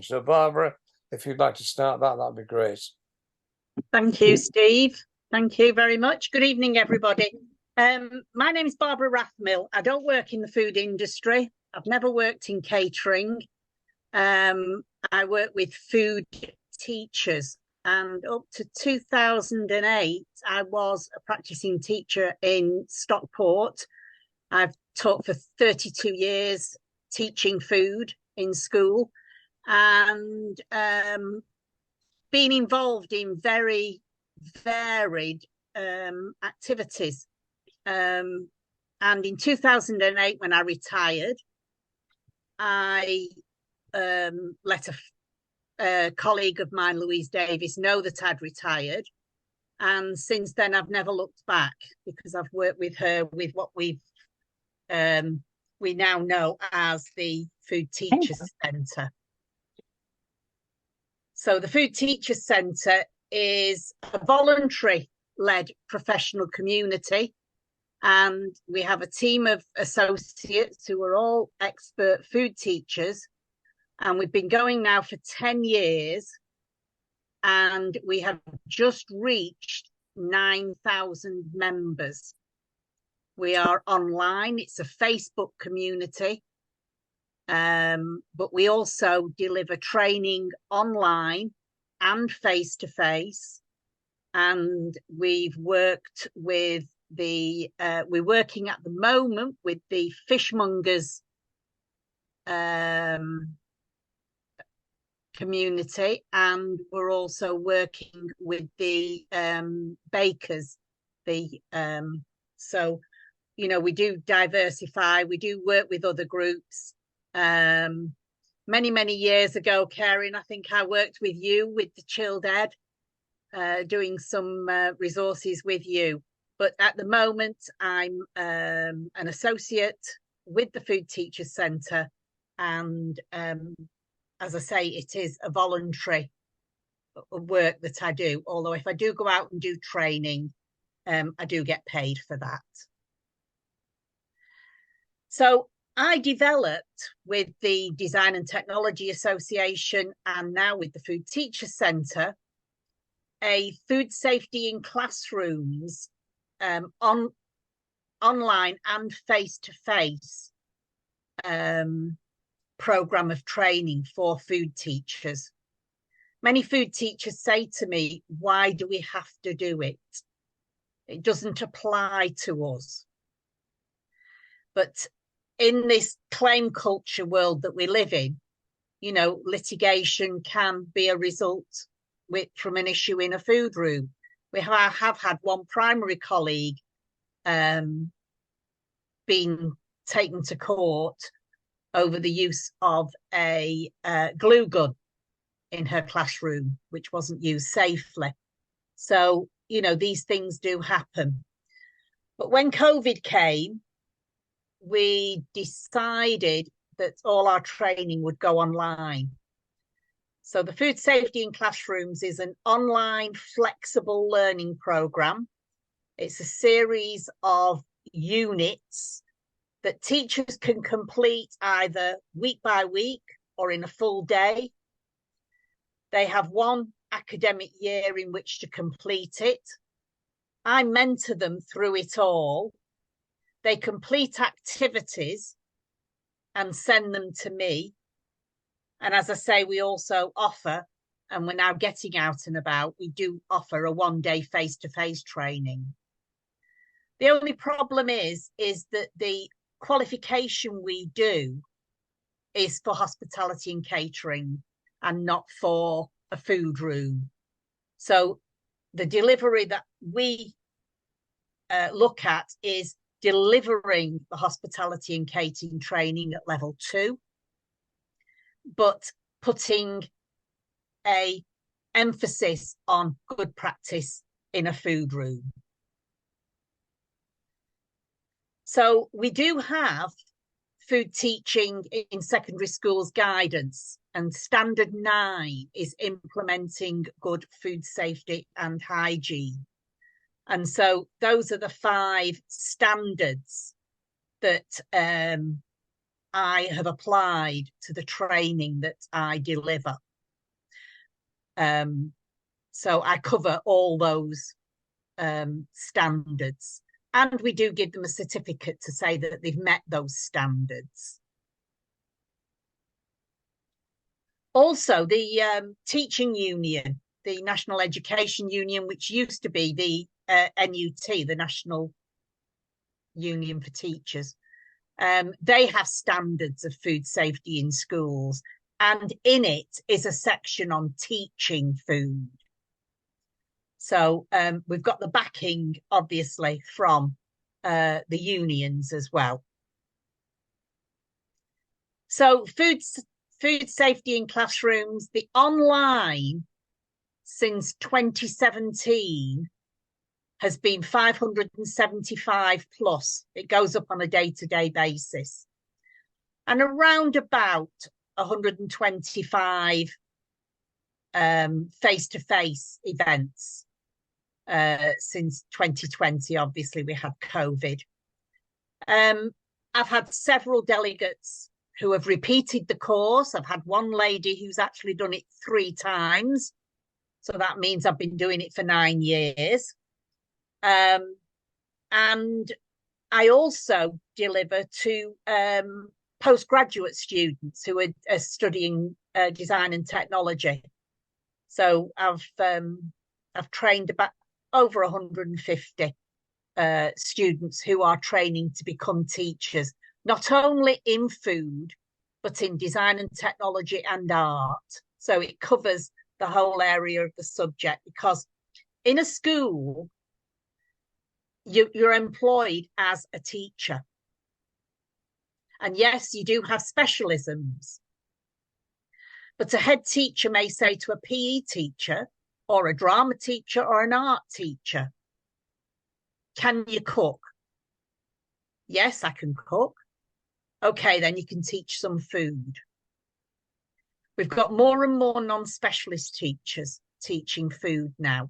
So, Barbara, if you'd like to start that'd be great. Thank you, Steve. Thank you very much. Good evening, everybody. My name is Barbara Rathmill. I don't work in the food industry. I've never worked in catering. I work with food teachers, and up to 2008, I was a practicing teacher in Stockport. I've taught for 32 years teaching food in school, and been involved in very varied activities. And in 2008, when I retired, I let a colleague of mine, Louise Davis, know that I'd retired. And since then, I've never looked back, because I've worked with her with what we now know as the Food Teachers Centre. So the Food Teachers Centre is a voluntary-led professional community, and we have a team of associates who are all expert food teachers, and we've been going now for 10 years, and we have just reached 9,000 members. We are online. It's a Facebook community. But we also deliver training online and face-to-face. And we've worked with we're working at the moment with the fishmongers community, and we're also working with the bakers. So, you know, we do diversify, we do work with other groups. Many years ago, Karen, I think I worked with you with the Chilled Ed, doing some resources with you. But at the moment, I'm an associate with the Food Teachers Centre, and as I say, it is a voluntary work that I do. Although if I do go out and do training, I do get paid for that. So I developed with the Design and Technology Association, and now with the Food Teachers Centre, a food safety in classrooms, online and face-to-face programme of training for food teachers. Many food teachers say to me, why do we have to do it? It doesn't apply to us. But in this claim culture world that we live in, you know, litigation can be a result from an issue in a food room. We have had one primary colleague being taken to court over the use of a glue gun in her classroom, which wasn't used safely. So, you know, these things do happen. But when COVID came, we decided that all our training would go online. So the Food Safety in Classrooms is an online flexible learning programme. It's a series of units that teachers can complete either week by week or in a full day. They have one academic year in which to complete it. I mentor them through it all. They complete activities and send them to me. And as I say, we also offer, and we're now getting out and about, we do offer a one-day face-to-face training. The only problem is that the qualification we do is for hospitality and catering and not for a food room. So the delivery that we look at is delivering the hospitality and catering training at level 2, but putting a emphasis on good practice in a food room. So we do have food teaching in secondary schools guidance, and Standard 9 is implementing good food safety and hygiene. And so those are the 5 standards that I have applied to the training that I deliver. So I cover all those standards, and we do give them a certificate to say that they've met those standards. Also, the teaching union, the National Education Union, which used to be the NUT, the National Union for Teachers, they have standards of food safety in schools, and in it is a section on teaching food. So we've got the backing, obviously, from the unions as well. So food safety in classrooms, the online since 2017 has been 575 plus. It goes up on a day-to-day basis. And around about 125 face-to-face events since 2020. Obviously, we had COVID. I've had several delegates who have repeated the course. I've had one lady who's actually done it 3 times. So that means I've been doing it for 9 years. And I also deliver to postgraduate students who are studying design and technology. So I've trained about over 150 students who are training to become teachers, not only in food, but in design and technology and art. So it covers the whole area of the subject, because in a school, you're employed as a teacher. And yes, you do have specialisms. But a head teacher may say to a PE teacher or a drama teacher or an art teacher, can you cook? Yes, I can cook. Okay, then you can teach some food. We've got more and more non-specialist teachers teaching food now.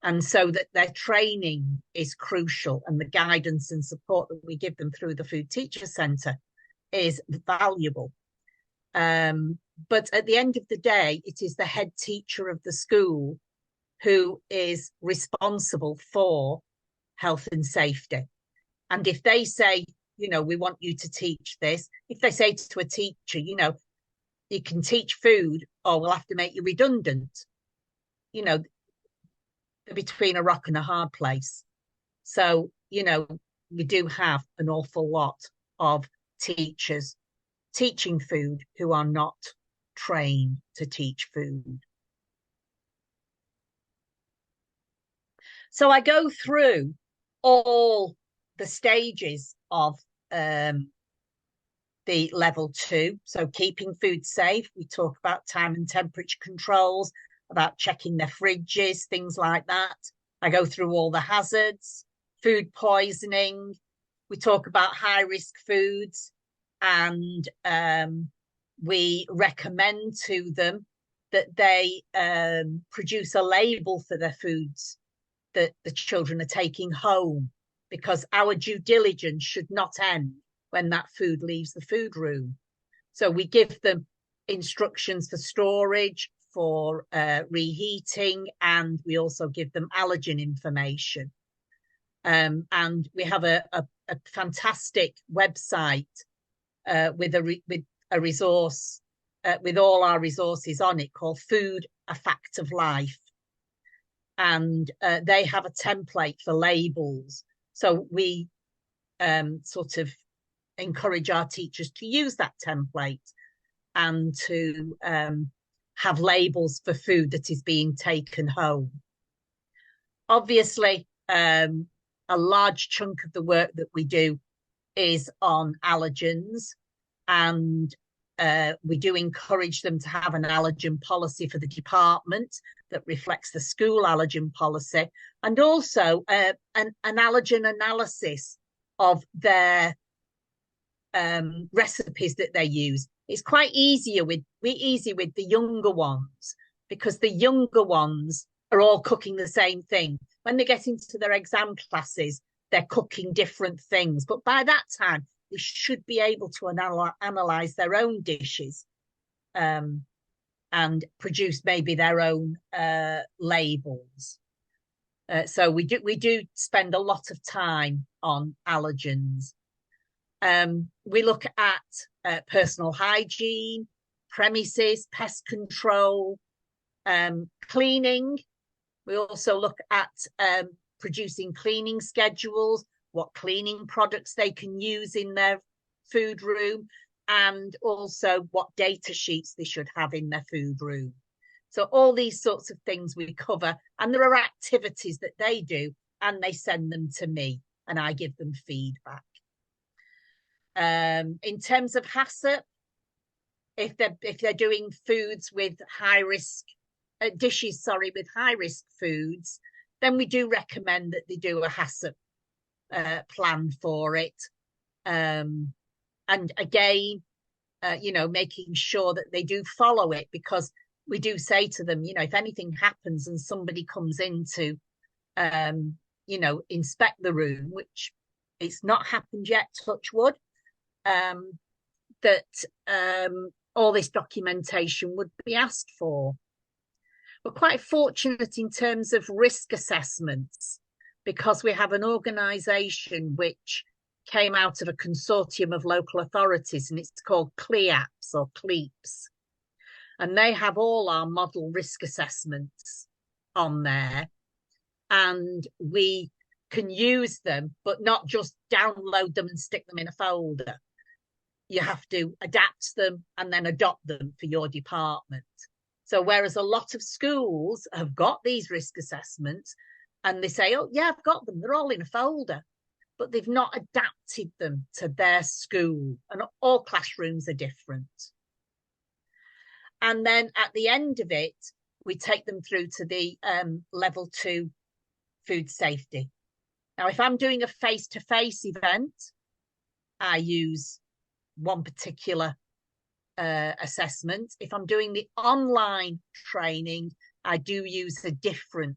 And so that their training is crucial, and the guidance and support that we give them through the Food Teacher Centre is valuable. But at the end of the day, it is the head teacher of the school who is responsible for health and safety. And if they say, you know, we want you to teach this, if they say to a teacher, you know, you can teach food or we'll have to make you redundant, you know, they're between a rock and a hard place. So, you know, we do have an awful lot of teachers teaching food who are not trained to teach food. So I go through all the stages of the level 2. So keeping food safe, we talk about time and temperature controls, about checking their fridges, things like that. I go through all the hazards, food poisoning. We talk about high-risk foods, and we recommend to them that they produce a label for their foods that the children are taking home, because our due diligence should not end when that food leaves the food room. So we give them instructions for storage, for reheating, and we also give them allergen information. And we have a fantastic website with a resource, with all our resources on it, called Food, A Fact of Life. And they have a template for labels. So we sort of encourage our teachers to use that template and to have labels for food that is being taken home. Obviously, a large chunk of the work that we do is on allergens, and we do encourage them to have an allergen policy for the department that reflects the school allergen policy, and also an allergen analysis of their recipes that they use. It's quite easy with the younger ones, because the younger ones are all cooking the same thing. When they get into their exam classes, they're cooking different things. But by that time, they should be able to analyze their own dishes and produce maybe their own labels. So we do spend a lot of time on allergens. We look at personal hygiene, premises, pest control, cleaning. We also look at producing cleaning schedules, what cleaning products they can use in their food room, and also what data sheets they should have in their food room. So all these sorts of things we cover, and there are activities that they do, and they send them to me, and I give them feedback. In terms of HACCP, if they're doing foods with high risk dishes, with high risk foods, then we do recommend that they do a HACCP plan for it. And again, making sure that they do follow it, because we do say to them, if anything happens and somebody comes in to, inspect the room, which it's not happened yet, touch wood, that all this documentation would be asked for. We're quite fortunate in terms of risk assessments, because we have an organisation which came out of a consortium of local authorities, and it's called CLEAPS or CLEAPS. And they have all our model risk assessments on there, and we can use them, but not just download them and stick them in a folder. You have to adapt them and then adopt them for your department. So whereas a lot of schools have got these risk assessments and they say, oh, yeah, I've got them, they're all in a folder, but they've not adapted them to their school, and all classrooms are different. And then at the end of it, we take them through to the level 2 food safety. Now, if I'm doing a face-to-face event, I use one particular assessment. If I'm doing the online training, I do use a different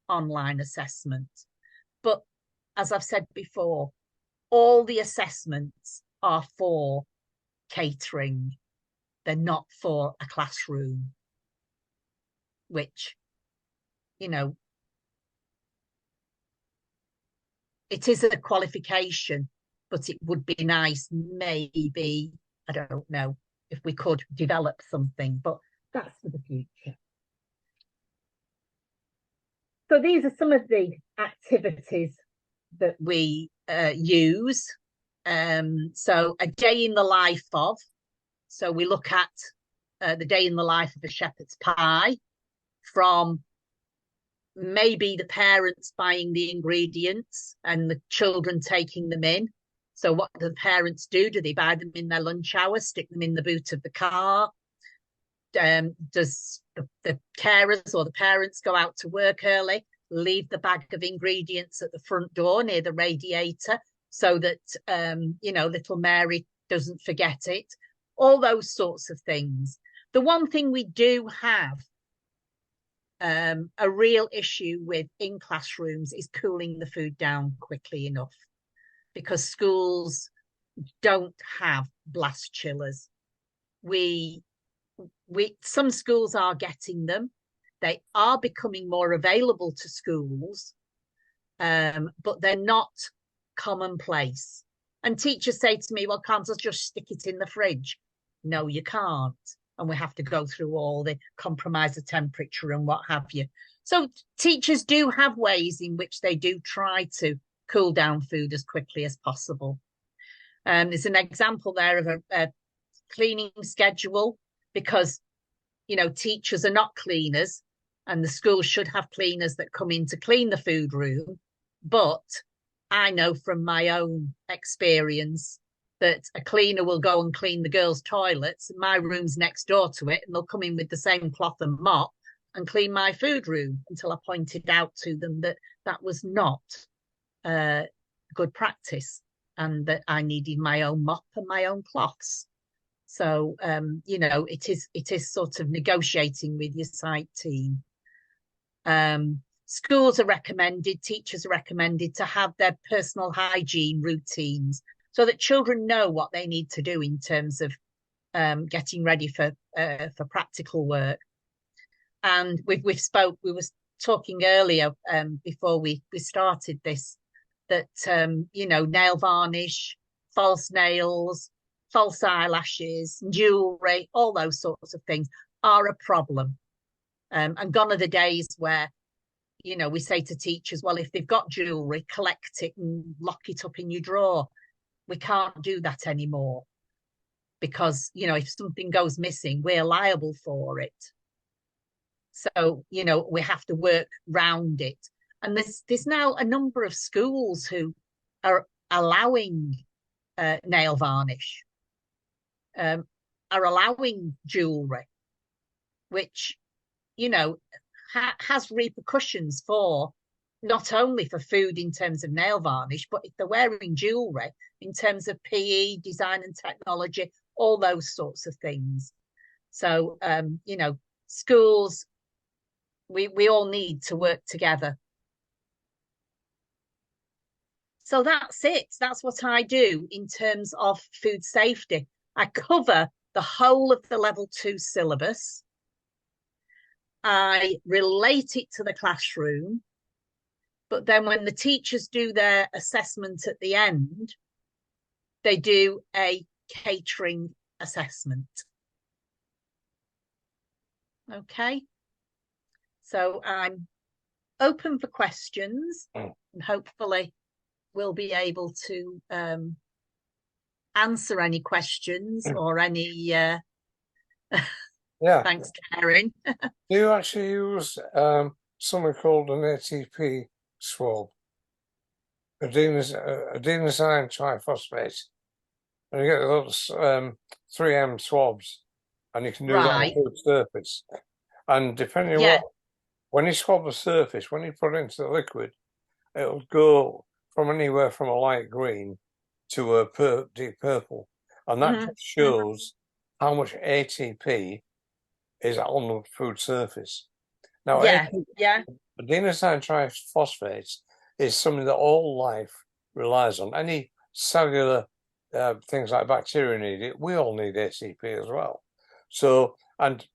online assessment. But as I've said before, all the assessments are for catering. They're not for a classroom, which, it is a qualification, but it would be nice, maybe, I don't know, if we could develop something, but that's for the future. So these are some of the activities that we use. So a day in the life of, so we look at the day in the life of a shepherd's pie, from maybe the parents buying the ingredients and the children taking them in. So what do the parents do? Do they buy them in their lunch hour, stick them in the boot of the car? Does the carers or the parents go out to work early, leave the bag of ingredients at the front door near the radiator so that, little Mary doesn't forget it? All those sorts of things. The one thing we do have a real issue with in classrooms is cooling the food down quickly enough, because schools don't have blast chillers. Some schools are getting them. They are becoming more available to schools, but they're not commonplace. And teachers say to me, well, can't I just stick it in the fridge? No, you can't. And we have to go through all the compromise of temperature and what have you. So teachers do have ways in which they do try to cool down food as quickly as possible. There's an example there of a cleaning schedule, because, teachers are not cleaners, and the school should have cleaners that come in to clean the food room. But I know from my own experience that a cleaner will go and clean the girls' toilets. My room's next door to it, and they'll come in with the same cloth and mop and clean my food room, until I pointed out to them that that was not good practice, and that I needed my own mop and my own cloths. So, it is sort of negotiating with your site team. Schools are recommended, teachers are recommended to have their personal hygiene routines. so that children know what they need to do in terms of getting ready for practical work. And we were talking earlier before we started this, that nail varnish, false nails, false eyelashes, jewelry, all those sorts of things are a problem. And gone are the days where we say to teachers, well, if they've got jewelry, collect it and lock it up in your drawer. We can't do that anymore, because if something goes missing, we're liable for it. So we have to work round it. And there's now a number of schools who are allowing nail varnish, are allowing jewelry, which has repercussions for not only for food in terms of nail varnish, but if they're wearing jewelry in terms of PE, design and technology, all those sorts of things. So schools, we all need to work together. So that's it. That's what I do in terms of food safety. I cover the whole of the level 2 syllabus. I relate it to the classroom, but then when the teachers do their assessment at the end, they do a catering assessment. Okay. So I'm open for questions, and hopefully we'll be able to answer any questions or any Yeah. Thanks, Karen. Do you actually use something called an ATP swab? Adenosine triphosphate. And you get those 3M swabs, and you can do that on food surface. And depending on when you swab the surface, when you put it into the liquid, it'll go from anywhere from a light green to a deep purple. And that just shows how much ATP is on the food surface. Now, adenosine triphosphate is something that all life relies on. Any cellular things like bacteria need it. We all need ATP as well. So, and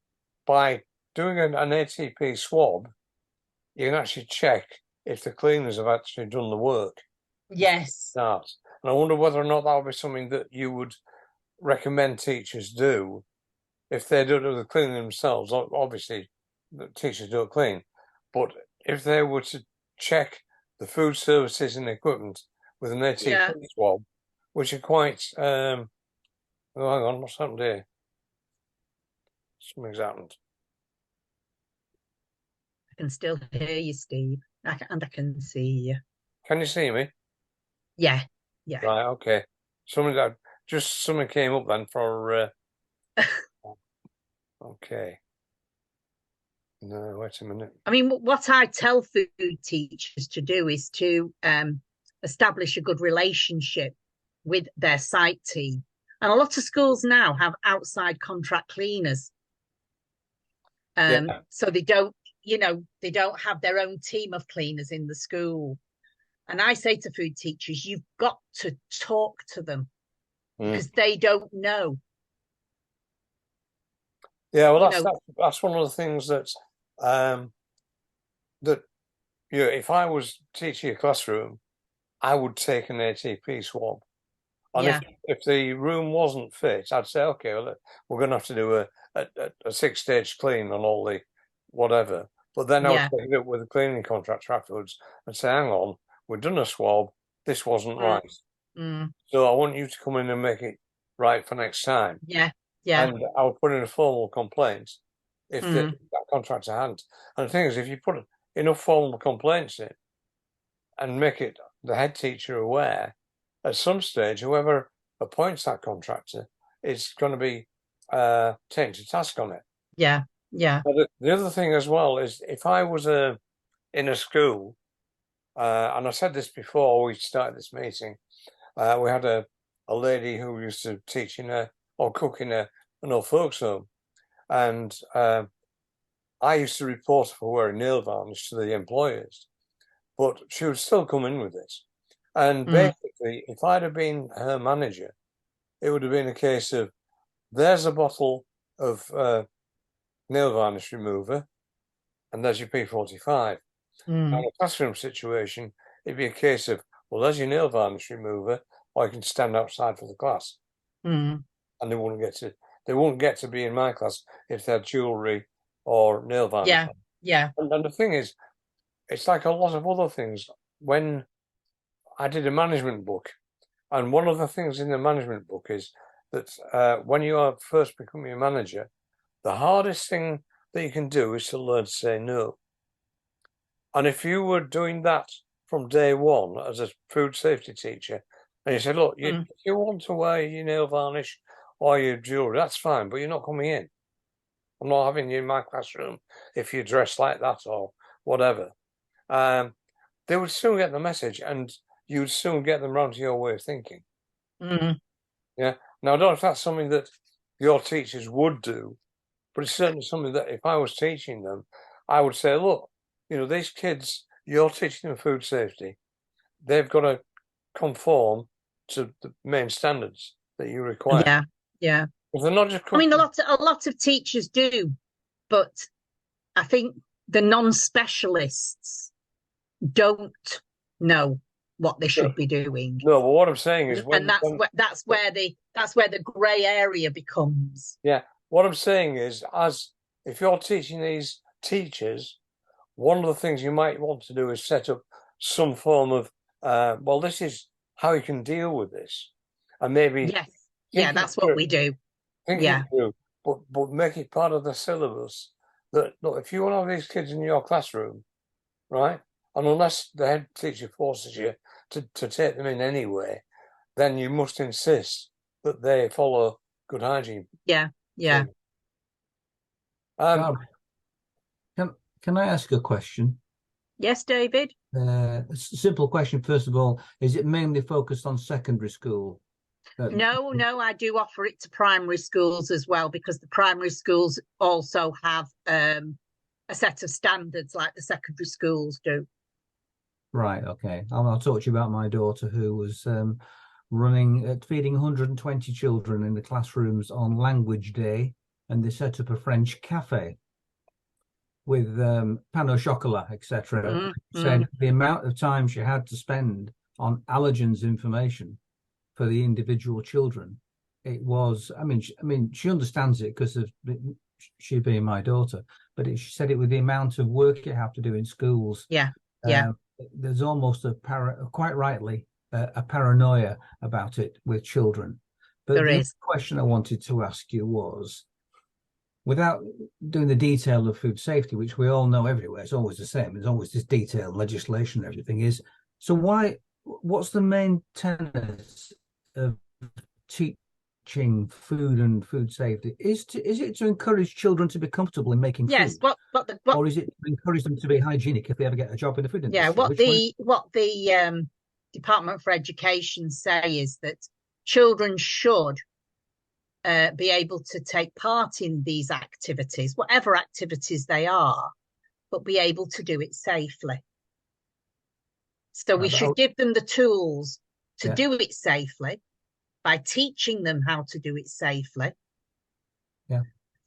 by doing an ATP swab, you can actually check if the cleaners have actually done the work. Yes. And I wonder whether or not that would be something that you would recommend teachers do if they don't do the cleaning themselves. Obviously, the teachers do it clean, but if they were to check the food services and equipment with an ATP swab, which are quite oh, hang on, what's happened here? Something's happened. I can still hear you, Steve, and I can see you. Can you see me? Yeah. Right, okay. Something came up then for okay. No, wait a minute. I mean, what I tell food teachers to do is to establish a good relationship with their site team. And a lot of schools now have outside contract cleaners. So they don't have their own team of cleaners in the school. And I say to food teachers, you've got to talk to them because they don't know. Yeah, well, that's one of the things that if I was teaching a classroom, I would take an ATP swab. And if the room wasn't fit, I'd say, okay, well, we're going to have to do a 6-stage clean on all the whatever. But then I would take it up with the cleaning contractor afterwards and say, hang on, we've done a swab. This wasn't right. So I want you to come in and make it right for next time. Yeah. And I would put in a formal complaint if that contractor hadn't. And the thing is, if you put enough formal complaints in and make it the head teacher aware, at some stage, whoever appoints that contractor is going to be taken to task on it. Yeah. But the other thing as well is, if I was in a school, and I said this before we started this meeting, we had a lady who used to teach or cook in an old folks home, and I used to report for wearing nail varnish to the employers, but she would still come in with this. And basically, if I'd have been her manager, it would have been a case of, there's a bottle of nail varnish remover, and there's your P45. Now, in a classroom situation, it'd be a case of, well, there's your nail varnish remover, or you can stand outside for the class. And they wouldn't get to be in my class if they had jewellery or nail varnish. Yeah. And the thing is, it's like a lot of other things. When I did a management book, and one of the things in the management book is that when you are first becoming a manager, the hardest thing that you can do is to learn to say no. And if you were doing that from day one as a food safety teacher, and you said, look, if you want to wear your nail varnish or your jewellery, that's fine, but you're not coming in. I'm not having you in my classroom if you dress like that or whatever. They would soon get the message, and you'd soon get them round to your way of thinking. Yeah. Now, I don't know if that's something that your teachers would do, but it's certainly something that if I was teaching them, I would say, look, these kids, you're teaching them food safety. They've got to conform to the main standards that you require. Yeah. If they're not just I mean, a lot of teachers do, but I think the non-specialists don't know what they should be doing. No, but what I'm saying is, that's where the grey area becomes. Yeah, what I'm saying is, if you're teaching these teachers, one of the things you might want to do is set up some form of, well, this is how you can deal with this, and maybe that's what we do. But make it part of the syllabus that, look, if you want to have these kids in your classroom, right, and unless the head teacher forces you to take them in anyway, then you must insist that they follow good hygiene. Yeah. Can I ask a question? Yes, David. A simple question. First of all, is it mainly focused on secondary school? No, I do offer it to primary schools as well, because the primary schools also have a set of standards like the secondary schools do. Right, okay. I'll talk to you about my daughter, who was feeding 120 children in the classrooms on Language Day, and they set up a French cafe with pain au chocolat, etc. Said the amount of time she had to spend on allergens information for the individual children, it was, I mean, she understands it because of she being my daughter, but she said it with the amount of work you have to do in schools. There's almost quite rightly, a paranoia about it with children. But the question I wanted to ask you was, without doing the detail of food safety, which we all know everywhere, it's always the same. There's always this detailed legislation and everything is. So what's the main tenet of teaching food and food safety? Is it to encourage children to be comfortable in making food? Yes, or is it to encourage them to be hygienic if they ever get a job in the food industry? Yeah, what the Department for Education say is that children should be able to take part in these activities, whatever activities they are, but be able to do it safely. So we should give them the tools to do it safely by teaching them how to do it safely,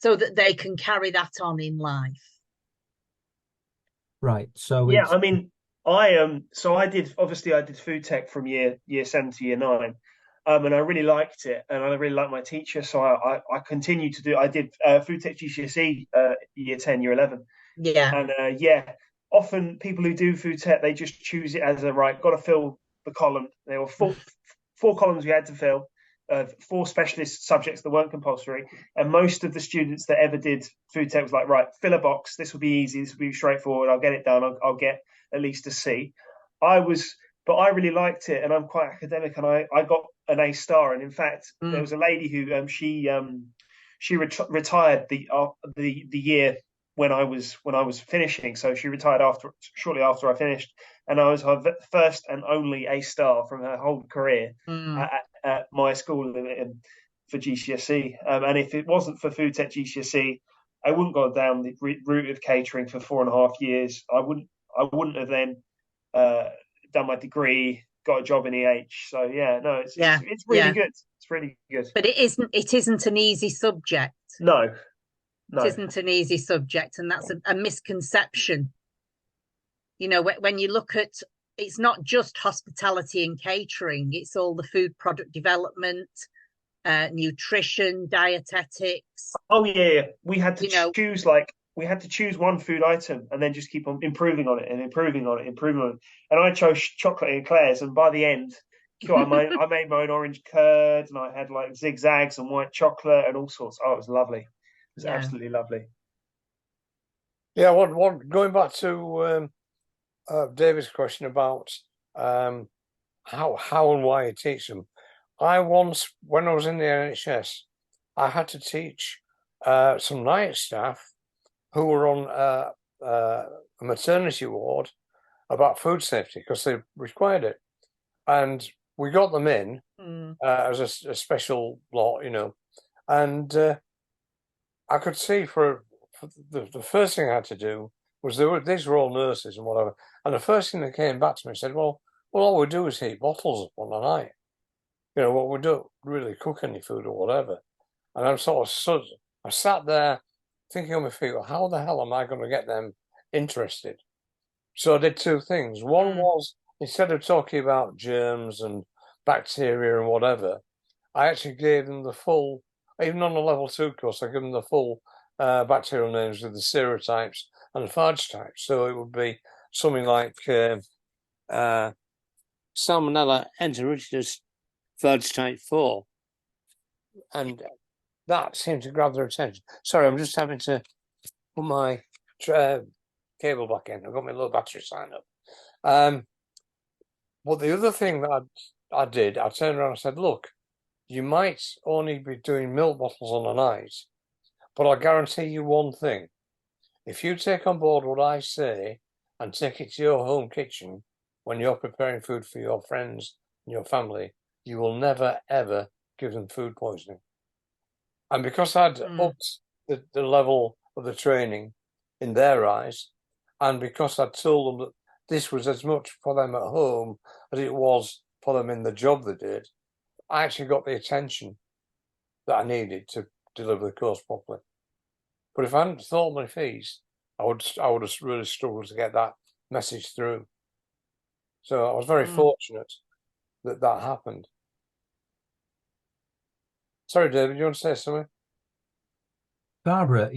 so that they can carry that on in life. Right. So I mean, I did food tech from year 7 to year 9. And I really liked it, and I really liked my teacher, so I continued to do. I did food tech GCSE year 10, year 11. And often people who do food tech, they just choose it as got to fill the column. There were four columns we had to fill, 4 specialist subjects that weren't compulsory, and most of the students that ever did food tech was like, right, fill a box. This will be easy. This will be straightforward. I'll get it done. I'll get at least a C. But I really liked it, and I'm quite academic, and I got an A star. And in fact, there was a lady who she retired the year when I was finishing. So she retired shortly after I finished, and I was her first and only A star from her whole career at my school for GCSE. And if it wasn't for food tech GCSE, I wouldn't go down the route of catering for 4.5 years. I wouldn't have then done my degree got a job in EH. So yeah, no, it's really good. It's really good. But it isn't an easy subject. No. It isn't an easy subject, and that's a misconception. You know, when you look at, it's not just hospitality and catering, it's all the food product development, nutrition, dietetics. Oh yeah, we had to choose one food item and then just keep on improving on it and improving on it. And I chose chocolate eclairs, and by the end, I made my own orange curd, and I had like zigzags and white chocolate and all sorts. Oh, it was lovely. It was absolutely lovely. Yeah, going back to David's question about how and why you teach them. I once, when I was in the NHS, I had to teach some night staff who were on a maternity ward about food safety because they required it. And we got them in as a special lot, you know. And I could see for the first thing I had to do was these were all nurses and whatever. And the first thing that came back to me said, well, all we do is heat bottles up on the night. You know, what we don't really cook any food or whatever. And I'm I sat there thinking on my feet, well, how the hell am I going to get them interested? So I did two things. One was, instead of talking about germs and bacteria and whatever, I actually gave them the full, even on the level 2 course, I gave them the full bacterial names with the serotypes and the phage types. So it would be something like Salmonella enteritidis phage type 4. And that seemed to grab their attention. Sorry, I'm just having to put my cable back in. I've got my low battery sign up. But the other thing that I did, I turned around and said, look, you might only be doing milk bottles on a night, but I'll guarantee you one thing. If you take on board what I say and take it to your home kitchen when you're preparing food for your friends and your family, you will never, ever give them food poisoning. And because I'd upped the level of the training in their eyes, and because I'd told them that this was as much for them at home as it was for them in the job they did, I actually got the attention that I needed to deliver the course properly. But if I hadn't thought on my feet, I would have really struggled to get that message through. So I was very fortunate that happened. Sorry, David, you want to say something? Barbara,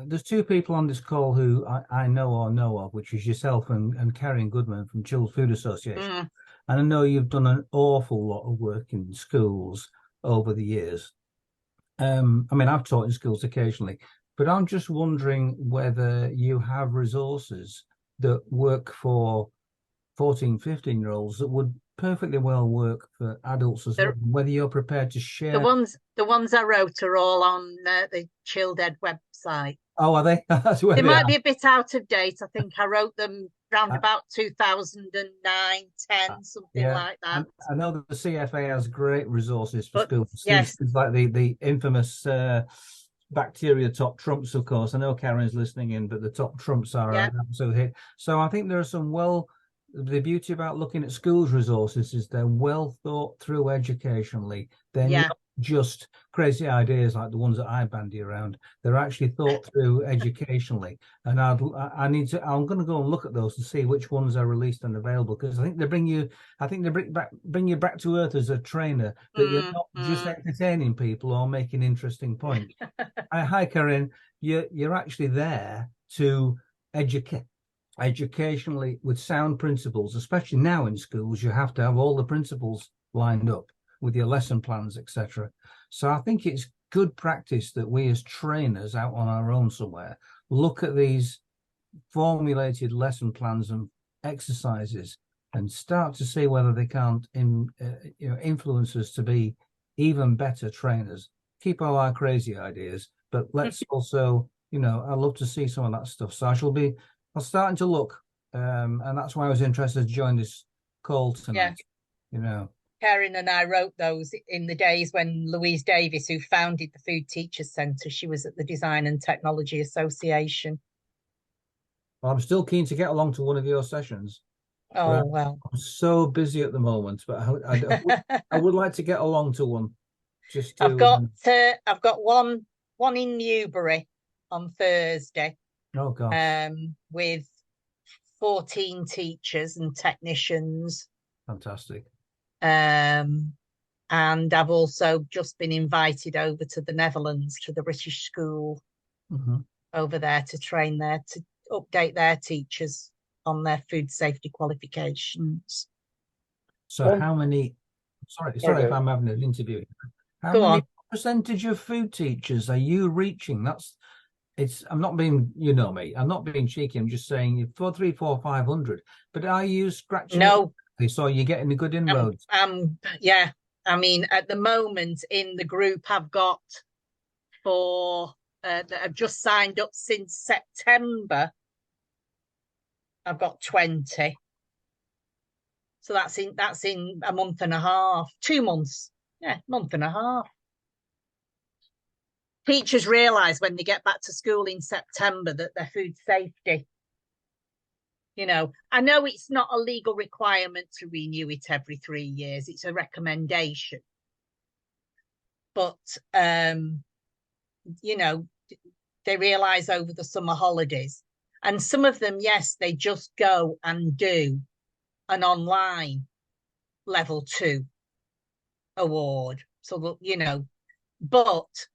there's two people on this call who I know of, which is yourself and Karen Goodman from Chilled Food Association. And I know you've done an awful lot of work in schools over the years. I mean, I've taught in schools occasionally, but I'm just wondering whether you have resources that work for 14, 15-year-olds that would perfectly well work for adults as well, whether you're prepared to share. The ones I wrote are all on the Chilled Ed website. Oh, are they? That's where they might be a bit out of date. I think I wrote them around about 2009, 10, something like that. I know that the CFA has great resources for schools. Yes. It's like the infamous bacteria top trumps, of course. I know Karen's listening in, but the top trumps are an absolute hit. So I think there are some the beauty about looking at schools' resources is they're well thought through educationally. They're not just crazy ideas like the ones that I bandy around. They're actually thought through educationally. And I'm going to go and look at those to see which ones are released and available, because I think they bring you back to earth as a trainer, that you're not just entertaining people or making interesting points. Hi, Karen. You're actually there to educate. Educationally with sound principles, especially now in schools, you have to have all the principles lined up with your lesson plans, etc. So I think it's good practice that we as trainers out on our own somewhere look at these formulated lesson plans and exercises and start to see whether they can't influence us to be even better trainers. Keep all our crazy ideas, but let's also, I'd love to see some of that stuff. So I'm starting to look, and that's why I was interested to join this call tonight. Karen and I wrote those in the days when Louise Davis, who founded the Food Teachers Centre, she was at the Design and Technology Association. Well, I'm still keen to get along to one of your sessions. Oh, well. I'm so busy at the moment, but I would like to get along to one. Just to, I've got one in Newbury on Thursday. Oh gosh. With 14 teachers and technicians. Fantastic. And I've also just been invited over to the Netherlands to the British School over there to train there, to update their teachers on their food safety qualifications. So how many, sorry if I'm having an interview. How many percentage of food teachers are you reaching? I'm not being, you know me, I'm not being cheeky. I'm just saying 4, 3, 4, 500. But are you scratching? No. So you're getting a good inroads? Yeah. I mean, at the moment in the group, I've got that have just signed up since September. I've got 20. So that's in a month and a half, 2 months. Yeah, month and a half. Teachers realise when they get back to school in September that their food safety, I know it's not a legal requirement to renew it every 3 years. It's a recommendation. But, they realise over the summer holidays. And some of them, yes, they just go and do an online level 2 award. So, but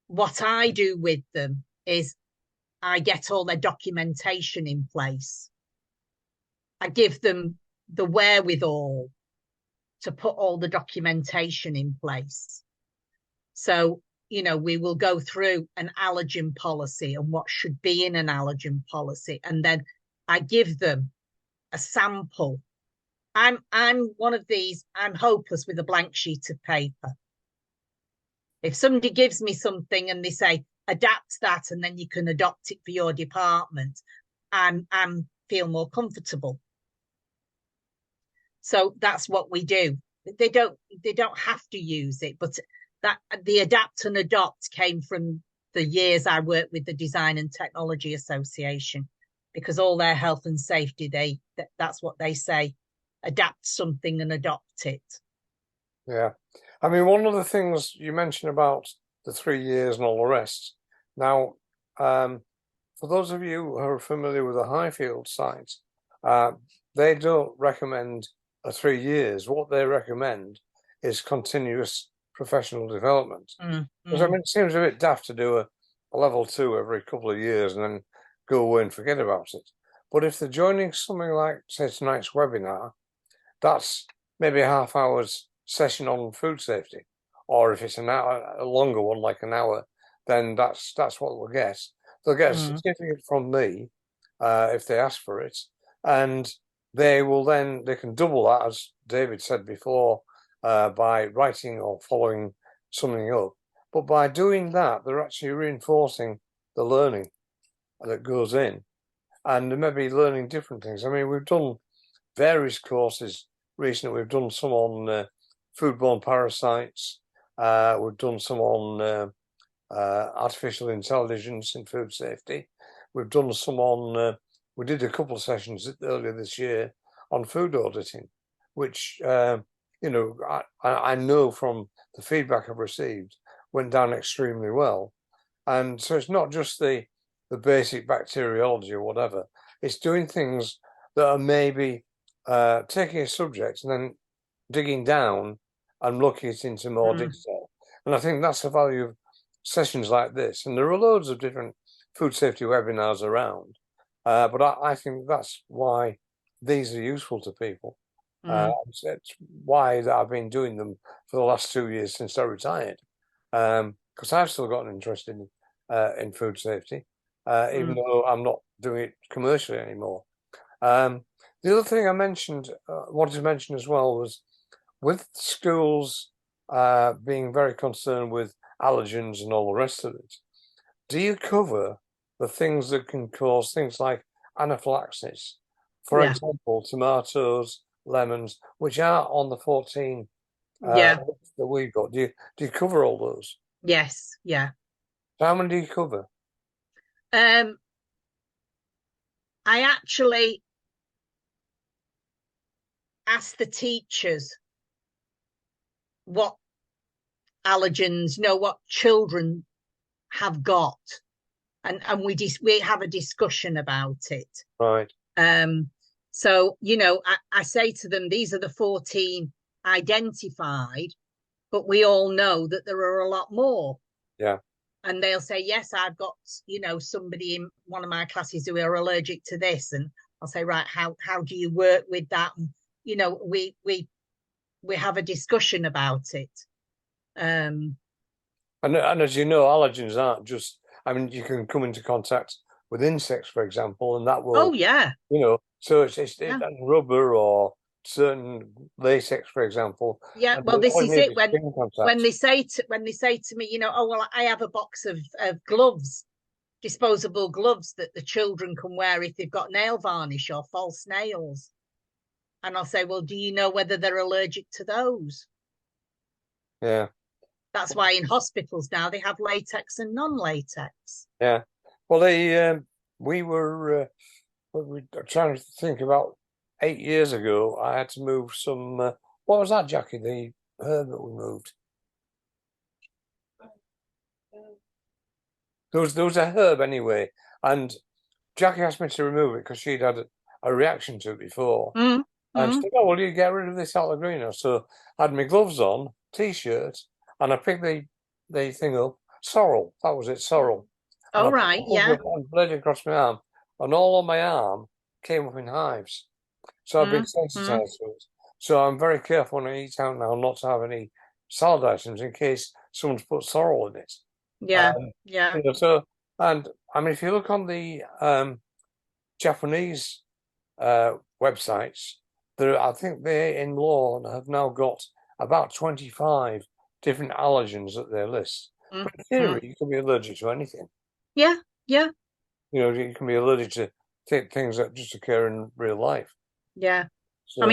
what I do with them is I get all their documentation in place. I give them the wherewithal to put all the documentation in place. So, we will go through an allergen policy and what should be in an allergen policy. And then I give them a sample. I'm one of these, I'm hopeless with a blank sheet of paper. If somebody gives me something and they say, adapt that and then you can adopt it for your department, I'm feel more comfortable. So that's what we do. They don't have to use it, but that the adapt and adopt came from the years I worked with the Design and Technology Association, because all their health and safety, that's what they say, adapt something and adopt it. Yeah. I mean, one of the things you mentioned about the 3 years and all the rest. Now, for those of you who are familiar with the Highfield site, they don't recommend a 3 years. What they recommend is continuous professional development. Because I mean, it seems a bit daft to do a level 2 every couple of years and then go away and forget about it. But if they're joining something like, say, tonight's webinar, that's maybe a half hour's session on food safety. Or if it's an hour, a longer one, like an hour, then that's what they'll get. They'll get a certificate from me if they ask for it. And they can double that, as David said before, by writing or following something up. But by doing that, they're actually reinforcing the learning that goes in, and they may be learning different things. I mean, we've done various courses recently. We've done some on foodborne parasites. We've done some on artificial intelligence in food safety. We've done some on, we did a couple of sessions earlier this year on food auditing, which, I know from the feedback I've received went down extremely well. And so it's not just the basic bacteriology or whatever, it's doing things that are maybe taking a subject and then digging down and looking it into more detail. And I think that's the value of sessions like this. And there are loads of different food safety webinars around, but I think that's why these are useful to people. It's why I've been doing them for the last 2 years since I retired, because I've still got an interest in food safety, even though I'm not doing it commercially anymore. The other thing I wanted to mention as well, was with schools being very concerned with allergens and all the rest of it. Do you cover the things that can cause things like anaphylaxis? For example, tomatoes, lemons, which are on the 14 that we've got. Do you cover all those? Yes, yeah. How many do you cover? I actually ask the teachers what allergens, what children have got, and we have a discussion about it. Right. So I say to them, these are the 14 identified, but we all know that there are a lot more. Yeah. And they'll say, yes, I've got somebody in one of my classes who are allergic to this, and I'll say, right, how do you work with that? And we have a discussion about it. And as you know, allergens aren't just, you can come into contact with insects, for example, and that will, oh yeah, so it's rubber or certain latex, for example. Yeah, well, this is it. When they say to me, oh well, I have a box of gloves, disposable gloves that the children can wear if they've got nail varnish or false nails, and I'll say, well, do you know whether they're allergic to those? Yeah. That's why in hospitals now they have latex and non-latex. Yeah. Well, we were trying to think about 8 years ago. I had to move some. What was that, Jackie? The herb that we moved. There was a herb anyway, and Jackie asked me to remove it because she'd had a reaction to it before. And she said, "Oh, well, you get rid of this out of the greenhouse." So I had my gloves on, t-shirt, and I picked the thing up. Sorrel, that was it, sorrel. Oh, right, yeah. And bled across my arm, and all on my arm came up in hives. So I've been sensitized to it. So I'm very careful when I eat out now not to have any salad items in case someone's put sorrel in it. Yeah, yeah. So, and if you look on the Japanese websites, I think they in law have now got about 25 different allergens that they list. But in theory, you can be allergic to anything. Yeah, yeah. You can be allergic to things that just occur in real life. Yeah. So,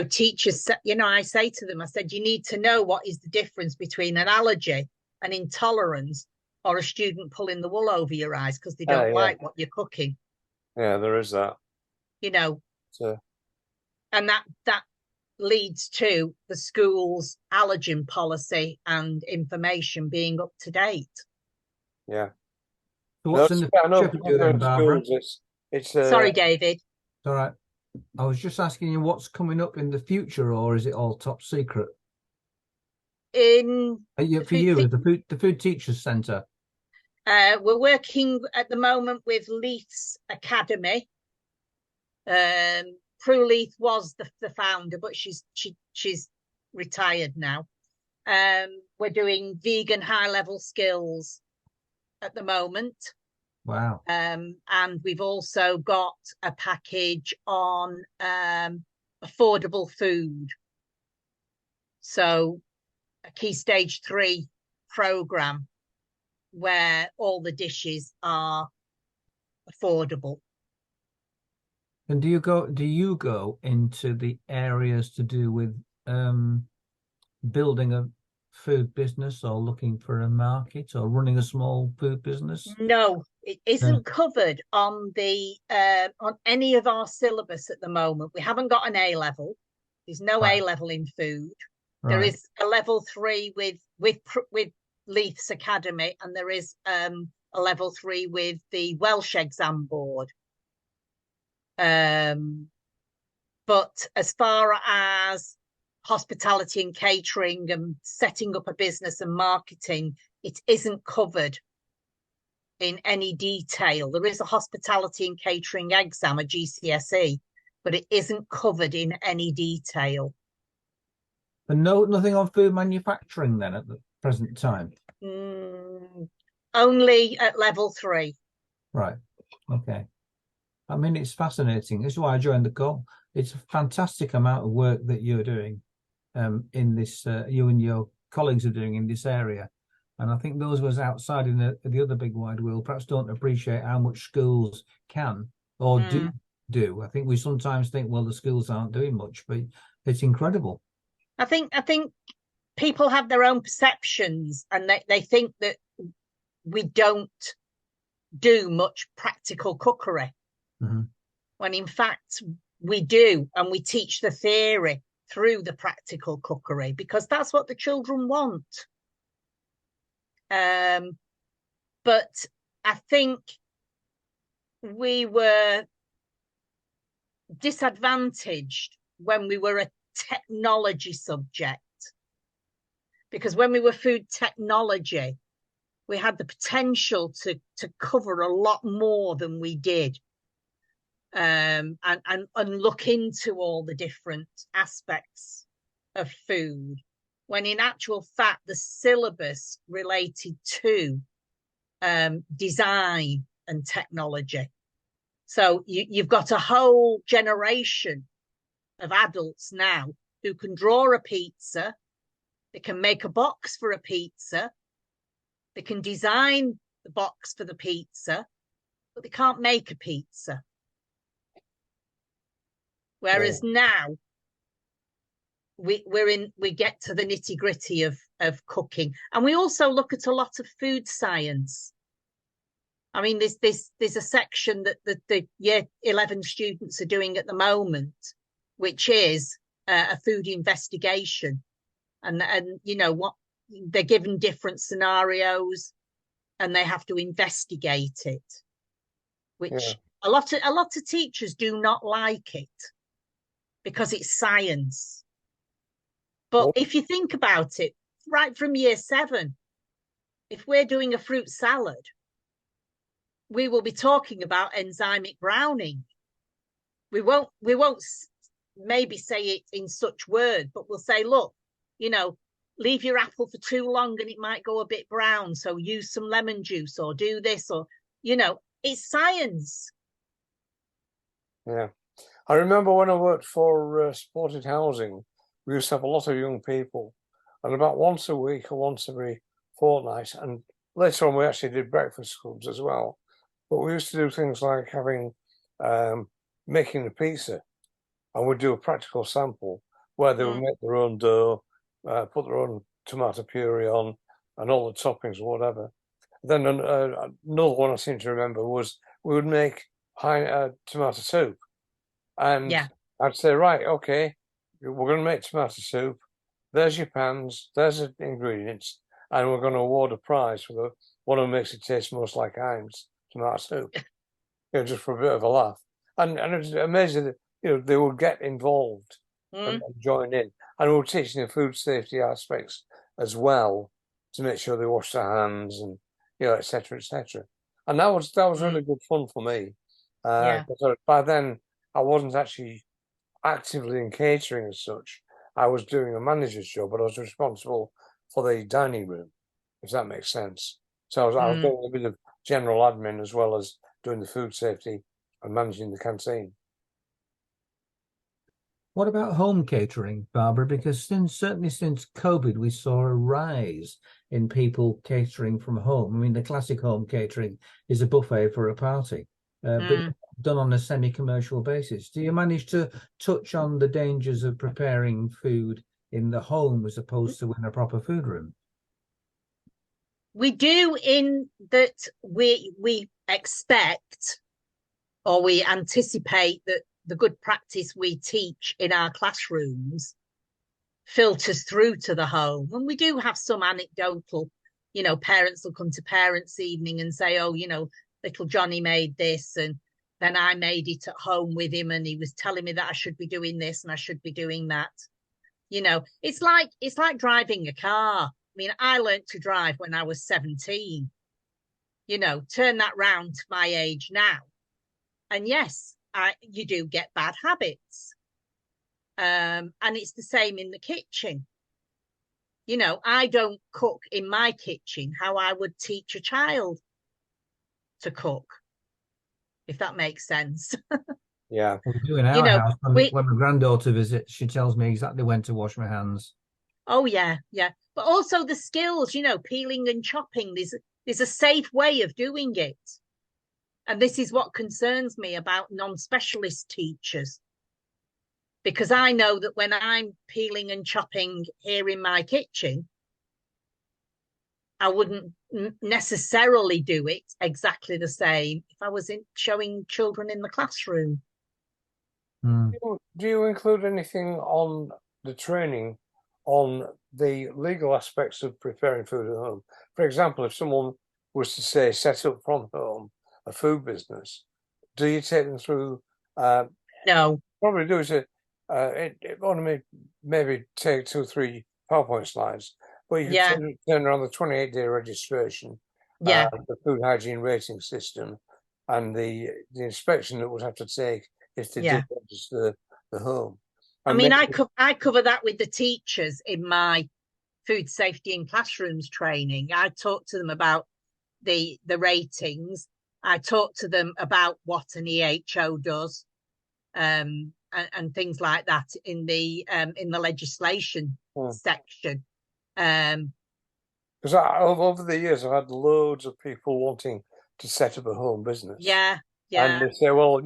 teachers, I say to them, I said, you need to know what is the difference between an allergy, an intolerance, or a student pulling the wool over your eyes because they don't like what you're cooking. Yeah, there is that. So, and that leads to the school's allergen policy and information being up to date. Yeah. So what's in the future then, Barbara? Sorry, David. It's all right. I was just asking you what's coming up in the future, or is it all top secret? For you, the Food Teachers Centre. We're working at the moment with Leith's Academy. Prue Leith was the founder, but she's retired now. We're doing vegan high level skills at the moment. Wow. And we've also got a package on affordable food. So a Key Stage 3 program where all the dishes are affordable. And do you go into the areas to do with building a food business or looking for a market or running a small food business? No, it isn't covered on the on any of our syllabus at the moment. We haven't got an A level. There's no A level in food. There is a level 3 with Leith's Academy, and there is a level 3 with the Welsh Exam Board. But as far as hospitality and catering and setting up a business and marketing, it isn't covered in any detail. There is a hospitality and catering exam, a GCSE, but it isn't covered in any detail. And nothing on food manufacturing then at the present time? Only at level 3. Right. Okay. It's fascinating. This is why I joined the call. It's a fantastic amount of work that you're doing in this, you and your colleagues are doing in this area. And I think those of us outside in the other big wide world perhaps don't appreciate how much schools can or do. I think we sometimes think, well, the schools aren't doing much, but it's incredible. I think people have their own perceptions, and they think that we don't do much practical cookery. When in fact we do, and we teach the theory through the practical cookery because that's what the children want. But I think we were disadvantaged when we were a technology subject, because when we were food technology, we had the potential to cover a lot more than we did, and look into all the different aspects of food, when in actual fact the syllabus related to design and technology. So you've got a whole generation of adults now who can draw a pizza, they can make a box for a pizza, they can design the box for the pizza, but they can't make a pizza. Whereas now we get to the nitty-gritty of cooking, and we also look at a lot of food science. I mean, there's a section that the year 11 students are doing at the moment, which is a food investigation, and you know what, they're given different scenarios, and they have to investigate it, which a lot of teachers do not like it because it's science. But if you think about it, right from year 7, if we're doing a fruit salad, we will be talking about enzymic browning. We won't maybe say it in such words, but we'll say, look, you know, leave your apple for too long and it might go a bit brown, so use some lemon juice or do this, or, you know, it's science. Yeah. I remember when I worked for supported housing, we used to have a lot of young people, and about once a week or once every fortnight, and later on we actually did breakfast clubs as well. But we used to do things like making the pizza, and we'd do a practical sample where they would make their own dough, put their own tomato puree on, and all the toppings or whatever. Then another one I seem to remember was we would make tomato soup. And I'd say, right, okay, we're going to make tomato soup. There's your pans, there's the ingredients, and we're going to award a prize for the one who makes it taste most like Heinz tomato soup. You know, just for a bit of a laugh. And it was amazing that, you know, they would get involved and join in. And we were teaching the food safety aspects as well to make sure they wash their hands and, you know, et cetera, et cetera. And that was really good fun for me. Because by then I wasn't actually actively in catering as such. I was doing a manager's job, but I was responsible for the dining room, if that makes sense. So I was doing a bit of general admin as well as doing the food safety and managing the canteen. What about home catering, Barbara? Because certainly since COVID, we saw a rise in people catering from home. I mean, the classic home catering is a buffet for a party, but done on a semi-commercial basis. Do you manage to touch on the dangers of preparing food in the home as opposed to in a proper food room? We do, in that we expect, or we anticipate, that the good practice we teach in our classrooms filters through to the home. And we do have some anecdotal, you know, parents will come to parents' evening and say, oh, you know, little Johnny made this, and then I made it at home with him, and he was telling me that I should be doing this and I should be doing that. You know, it's like driving a car. I mean, I learned to drive when I was 17. You know, turn that round to my age now, and yes, you do get bad habits. And it's the same in the kitchen. You know, I don't cook in my kitchen how I would teach a child to cook, if that makes sense. Yeah. We do in our house. When my granddaughter visits, she tells me exactly when to wash my hands. Oh, yeah. But also the skills, you know, peeling and chopping. There's a safe way of doing it. And this is what concerns me about non-specialist teachers. Because I know that when I'm peeling and chopping here in my kitchen, I wouldn't necessarily do it exactly the same if I was showing children in the classroom. Do you include anything on the training on the legal aspects of preparing food at home? For example, if someone was to say set up from home a food business, do you take them through? No. Probably do it. It only maybe take 2 or 3 PowerPoint slides, but you can turn around the 28-day registration, the food hygiene rating system, and the inspection that would have to take if they did register the home. And I mean, I cover that with the teachers in my food safety in classrooms training. I talk to them about the ratings. I talk to them about what an EHO does, and things like that in the legislation section. Because over the years, I've had loads of people wanting to set up a home business. Yeah. And they say, well,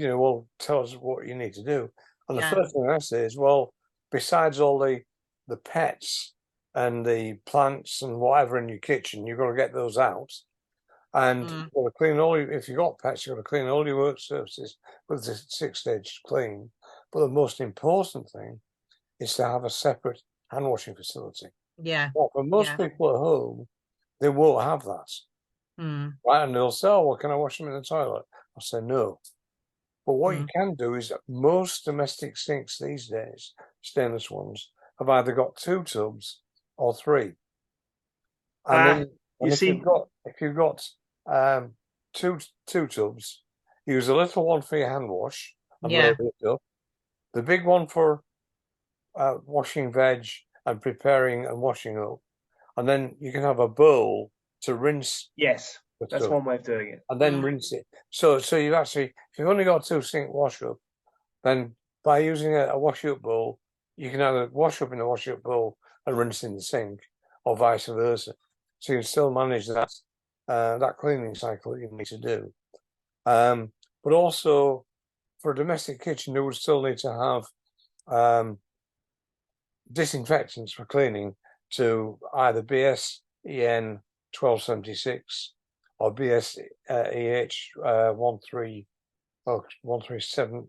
tell us what you need to do. And the first thing I say is, well, besides all the pets and the plants and whatever in your kitchen, you've got to get those out. And you've got to clean if you've got pets, you've got to clean all your work surfaces with the 6-stage clean. But the most important thing is to have a separate hand washing facility. Yeah. Well, for most people at home, they won't have that. Right? And they'll say, well, can I wash them in the toilet? I'll say no. But what you can do is most domestic sinks these days, stainless ones, have either got 2 tubs or 3. And then if you've got 2 tubs, use a little one for your hand wash and label it up. The big one for washing veg and preparing and washing up. And then you can have a bowl to rinse. Yes, that's one way of doing it. And then rinse it. So you've actually, if you've only got 2 sink wash up, then by using a wash up bowl, you can either wash up in a wash up bowl and rinse in the sink, or vice versa. So you can still manage that cleaning cycle that you need to do. But also for a domestic kitchen, you would still need to have disinfectants for cleaning to either BS EN 1276 or BS EH 137